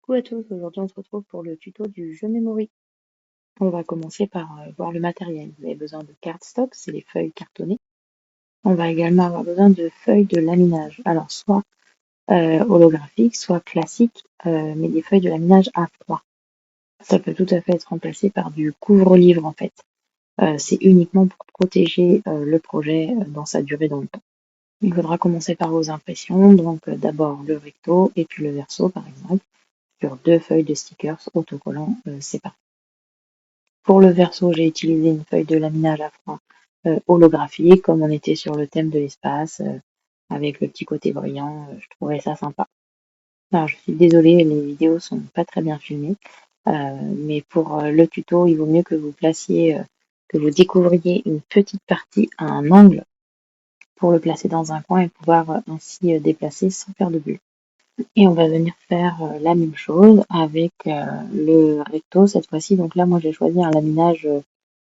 Coucou à tous, aujourd'hui on se retrouve pour le tuto du jeu Memory. On va commencer par voir le matériel. Vous avez besoin de cardstock, c'est les feuilles cartonnées. On va également avoir besoin de feuilles de laminage. Alors soit holographiques, soit classiques, mais des feuilles de laminage à froid. Ça peut tout à fait être remplacé par du couvre-livre en fait. C'est uniquement pour protéger le projet dans sa durée dans le temps. Il faudra commencer par vos impressions, donc d'abord le recto et puis le verso par exemple, sur deux feuilles de stickers autocollants séparés. Pour le verso, j'ai utilisé une feuille de laminage à froid holographique, comme on était sur le thème de l'espace, avec le petit côté brillant, je trouvais ça sympa. Alors je suis désolée, les vidéos sont pas très bien filmées, mais pour le tuto, il vaut mieux que vous placiez, que vous découvriez une petite partie à un angle pour le placer dans un coin et pouvoir ainsi déplacer sans faire de bulle. Et on va venir faire la même chose avec le recto cette fois-ci. Donc là, moi, j'ai choisi un laminage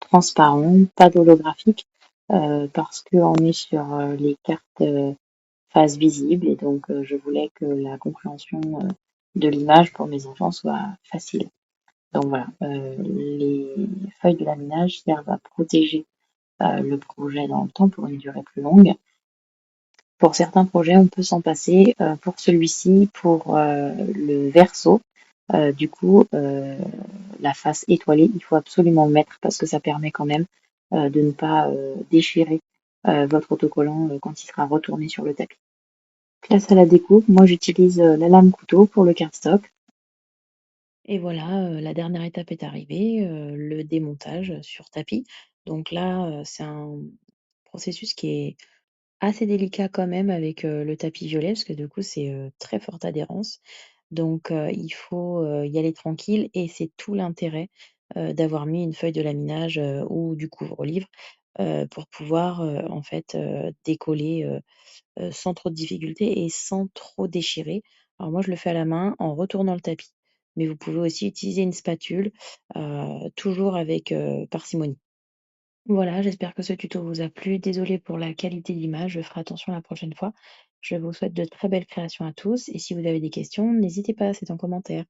transparent, pas d'holographique, parce qu'on est sur les cartes face visible et donc je voulais que la compréhension de l'image pour mes enfants soit facile. Donc voilà, les feuilles de laminage servent à protéger le projet dans le temps pour une durée plus longue. Pour certains projets, on peut s'en passer. Pour celui-ci, pour le verso, du coup, la face étoilée, il faut absolument le mettre parce que ça permet quand même de ne pas déchirer votre autocollant quand il sera retourné sur le tapis. Place à la découpe, moi j'utilise la lame couteau pour le cardstock. Et voilà, la dernière étape est arrivée, le démontage sur tapis. Donc là, c'est un processus qui est assez délicat quand même avec, le tapis violet parce que du coup c'est, très forte adhérence. Donc il faut, y aller tranquille et c'est tout l'intérêt, d'avoir mis une feuille de laminage, ou du couvre-livre, pour pouvoir, en fait, décoller, sans trop de difficultés et sans trop déchirer. Alors moi je le fais à la main en retournant le tapis, mais vous pouvez aussi utiliser une spatule, toujours avec, parcimonie. Voilà, j'espère que ce tuto vous a plu. Désolée pour la qualité d'image, je ferai attention la prochaine fois. Je vous souhaite de très belles créations à tous et si vous avez des questions, n'hésitez pas, c'est en commentaire.